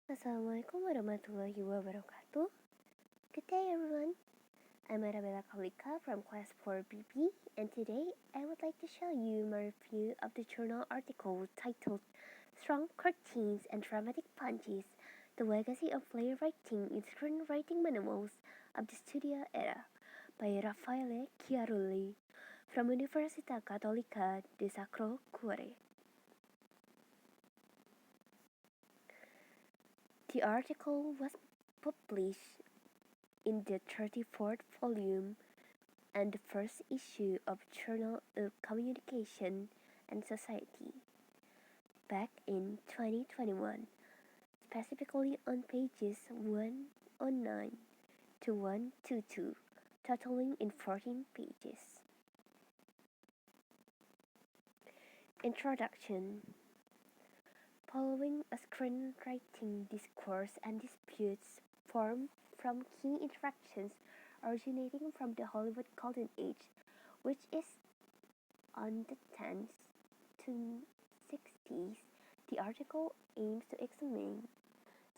Assalamualaikum warahmatullahi wabarakatuh. Good day, everyone. I'm Arabella Kaulika from Class 4 BB, and today I would like to show you my review of the journal article titled Strong Curtains and Dramatic Punches: The Legacy of Playwriting in Screenwriting Manuals of the Studio Era by Raffaele Chiarulli from Università Cattolica di Sacro, Cuore. The article was published in the 34th volume and the first issue of Journal of Communication and Society back in 2021, specifically on pages 109 to 122, totaling in 14 pages. Introduction. Following a screenwriting discourse and disputes formed from key interactions originating from the Hollywood Golden Age, which is on the 10s to 60s, the article aims to examine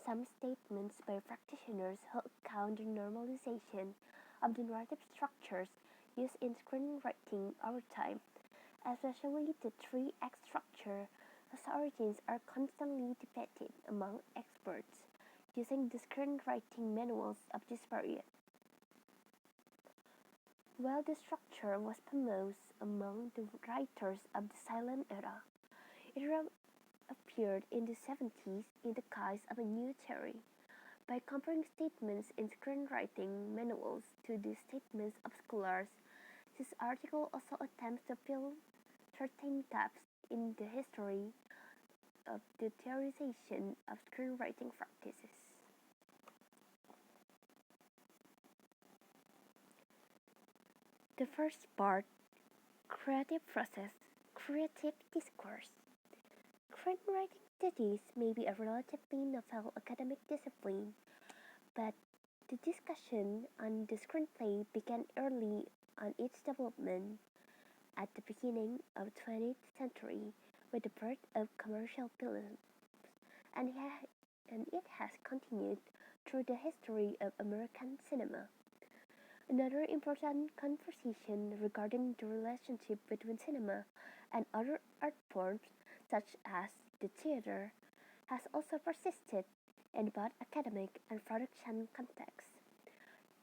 some statements by practitioners who account the normalization of the narrative structures used in screenwriting over time, especially the three-act structure, whose origins are constantly debated among experts using the screenwriting manuals of this period. While the structure was famous among the writers of the silent era, it appeared in the 70s in the guise of a new theory. By comparing statements in screenwriting manuals to the statements of scholars, this article also attempts to fill certain gaps in the history of the theorization of screenwriting practices. The first part, creative process, creative discourse. Screenwriting studies may be a relatively novel academic discipline, but the discussion on the screenplay began early on its development at the beginning of the 20th century with the birth of commercial films, and it has continued through the history of American cinema. Another important conversation regarding the relationship between cinema and other art forms, such as the theater, has also persisted in both academic and production contexts.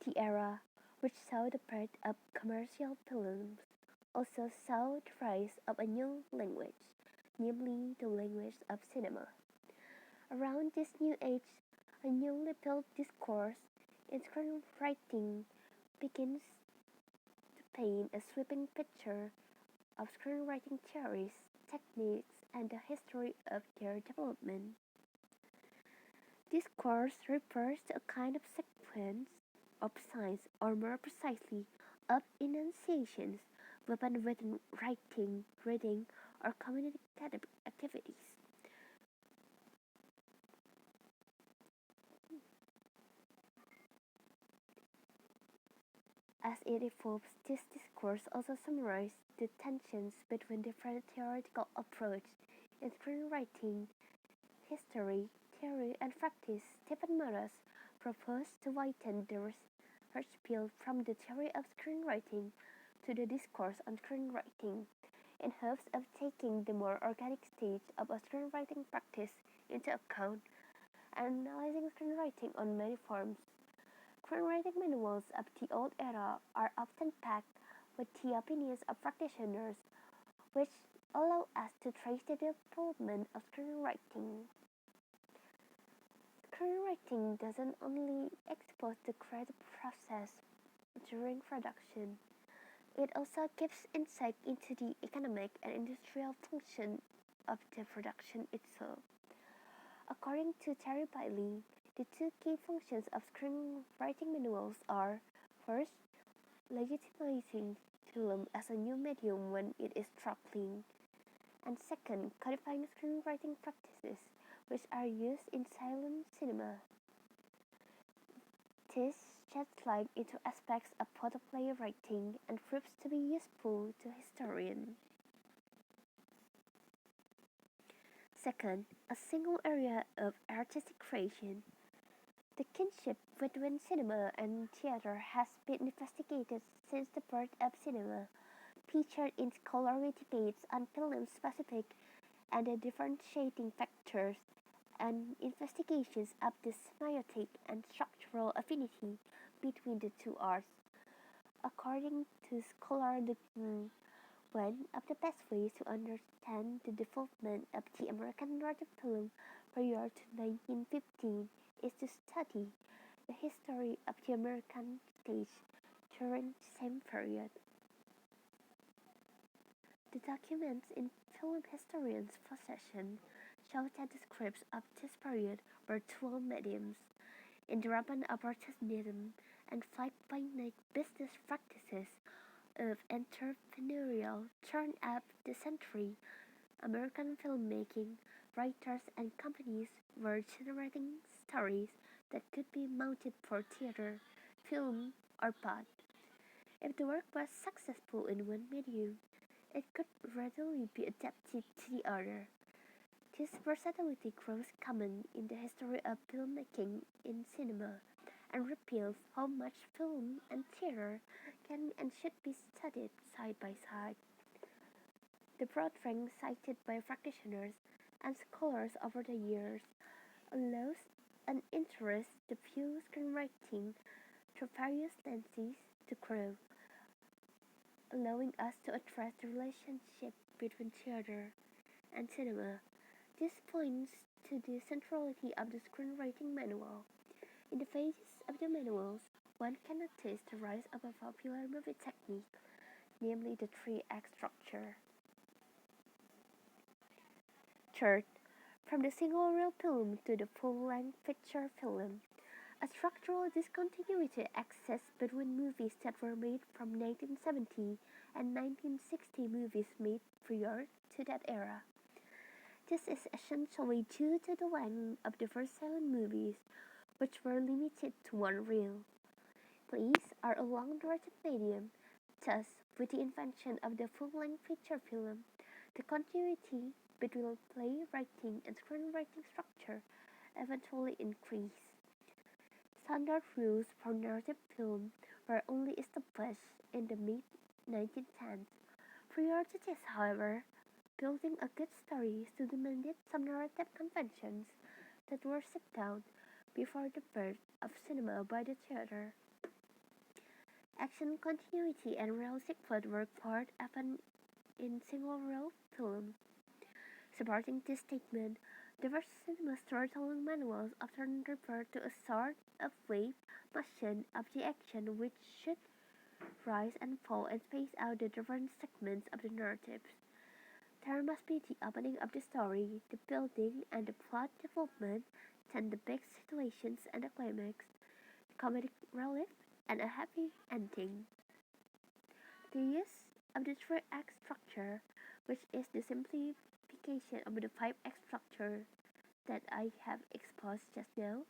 The era, which saw the birth of commercial films, also saw the rise of a new language, namely the language of cinema. Around this new age, a newly built discourse in screenwriting begins to paint a sweeping picture of screenwriting theories, techniques, and the history of their development. Discourse refers to a kind of sequence of signs, or more precisely, of enunciations woven within writing, reading, or communicative activities. As it evolves, this discourse also summarizes the tensions between different theoretical approaches in screenwriting, history, theory, and practice. Stephen Morris proposed to widen the research field from the theory of screenwriting to the discourse on screenwriting, in hopes of taking the more organic stage of a screenwriting practice into account, and analyzing screenwriting on many forms. Screenwriting manuals of the old era are often packed with the opinions of practitioners, which allow us to trace the development of screenwriting. Screenwriting doesn't only expose the creative process during production, it also gives insight into the economic and industrial function of the production itself. According to Terry Bailey, the two key functions of screenwriting manuals are, first, legitimizing film as a new medium when it is struggling, and second, codifying screenwriting practices which are used in silent cinema. This sheds light into aspects of playwriting and proves to be useful to historians. Second, a single area of artistic creation. The kinship between cinema and theater has been investigated since the birth of cinema, featured in scholarly debates on film-specific and the differentiating factors and investigations of the semiotic and structural affinity between the two arts. According to scholar one of the best ways to understand the development of the American narrative film prior to 1915 is to study the history of the American stage during the same period. The documents in film historians' possession show that the scripts of this period were dual mediums, independent of artisanalism and fly-by-night business practices of entrepreneurial turn-up-the-century American filmmaking. Writers and companies were generating stories that could be mounted for theater, film, or both. If the work was successful in one medium, it could readily be adapted to the other. This versatility grows common in the history of filmmaking in cinema and reveals how much film and theater can and should be studied side by side. The broad range cited by practitioners and scholars over the years allows an interest to view screenwriting through various lenses to grow, allowing us to address the relationship between theater and cinema. This points to the centrality of the screenwriting manual. In the pages of the manuals, one can notice the rise of a popular movie technique, namely the three-act structure. Third, from the single reel film to the full-length feature film, a structural discontinuity exists between movies that were made from 1970 and 1960 movies made prior to that era. This is essentially due to the length of the first silent movies, which were limited to one reel. Plays are a long narrative medium, thus, with the invention of the full-length feature film, the continuity between playwriting and screenwriting structure eventually increased. Standard rules for narrative film were only established in the mid-1910s. Prior to this, however, building a good story still demanded some narrative conventions that were set down before the birth of cinema by the theater. Action continuity and realistic plot were part often in single-reel film. Supporting this statement, diverse cinema storytelling manuals often refer to a sort of wave motion of the action which should rise and fall and space out the different segments of the narrative. There must be the opening of the story, the building and the plot development, then the big situations and the climax, comedic relief, and a happy ending. The use of the three-act structure, which is the simplification of the five-act structure that I have exposed just now,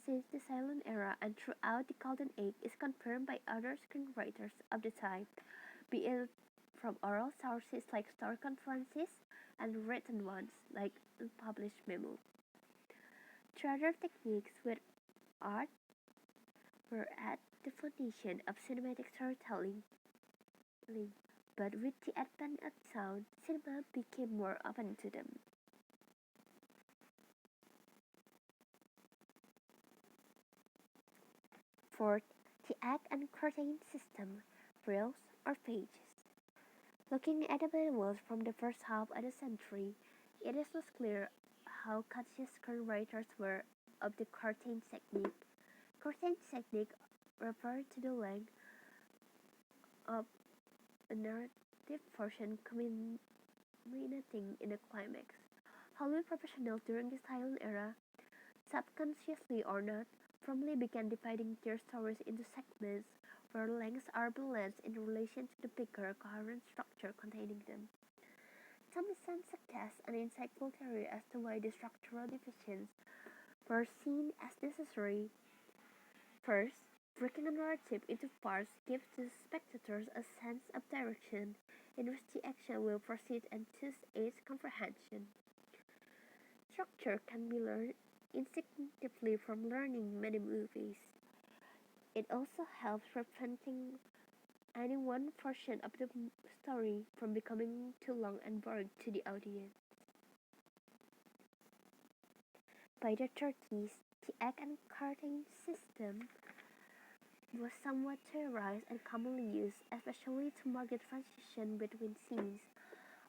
since the silent era and throughout the golden age is confirmed by other screenwriters of the time, be it from oral sources like story conferences and written ones like unpublished memos. Theater techniques with art were at the foundation of cinematic storytelling, but with the advent of sound, cinema became more open to them. Fourth, the act and curtain system, reels or pages. Looking at the manuals from the first half of the century, it is less clear how conscious screenwriters were of the curtain technique. Curtain technique referred to the length of a narrative portion culminating in a climax. Hollywood professionals during the silent era, subconsciously or not, firmly began dividing their stories into segments where lengths are balanced in relation to the bigger, coherent structure containing them. Thompson suggests an insightful theory as to why the structural divisions were seen as necessary. First, breaking a narrative into parts gives the spectators a sense of direction in which the action will proceed and thus aids comprehension. structure can be learned instinctively from learning many movies. It also helps preventing any one portion of the story from becoming too long and boring to the audience. By the 30s, the act and curtain system was somewhat theorized and commonly used, especially to mark the transition between scenes.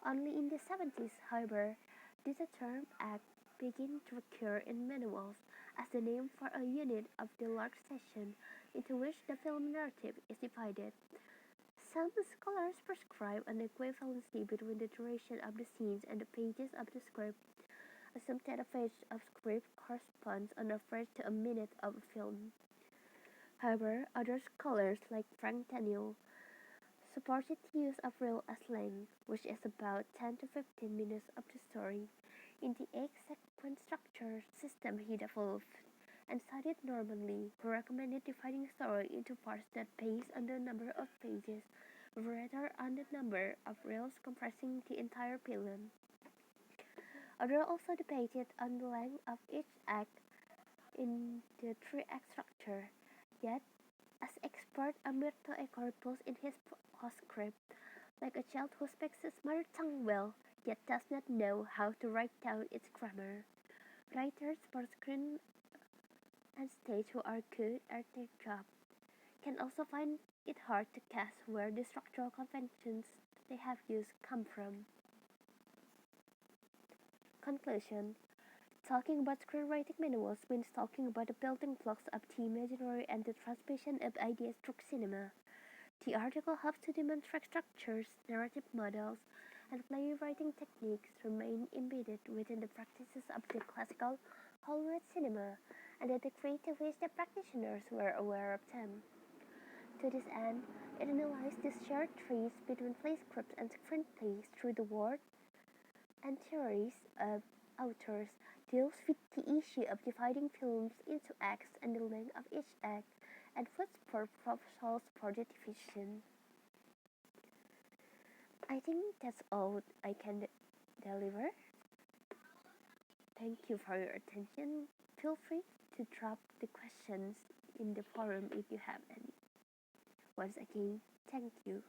Only in the 70s, however, did the term act begin to occur in manuals as the name for a unit of the large section into which the film narrative is divided. Some scholars prescribe an equivalency between the duration of the scenes and the pages of the script, assume that a page of script corresponds on average to a minute of a film. However, other scholars like Frank Daniel supported the use of reel as length, which is about 10 to 15 minutes of the story. In the eight-sequence structure system he developed and studied Norman, who recommended dividing a story into parts that based on the number of pages rather on the number of reels comprising the entire film. Others also debated on the length of each act in the three-act structure. Yet, as expert Umberto Eco reports in his postscript, like a child who speaks his mother tongue well, yet does not know how to write down its grammar. Writers for screen and stage who are good at their job can also find it hard to guess where the structural conventions they have used come from. Conclusion. Talking about screenwriting manuals means talking about the building blocks of the imaginary and the transmission of ideas through cinema. The article helps to demonstrate structures, narrative models, and playwriting techniques remain embedded within the practices of the classical Hollywood cinema, and the degree to which the practitioners were aware of them. To this end, it analyzed the shared traits between play scripts and screenplays through the work and theories of authors, deals with the issue of dividing films into acts and the length of each act, and puts forth proposals for the division. I think that's all I can deliver. Thank you for your attention. Feel free to drop the questions in the forum if you have any. Once again, thank you.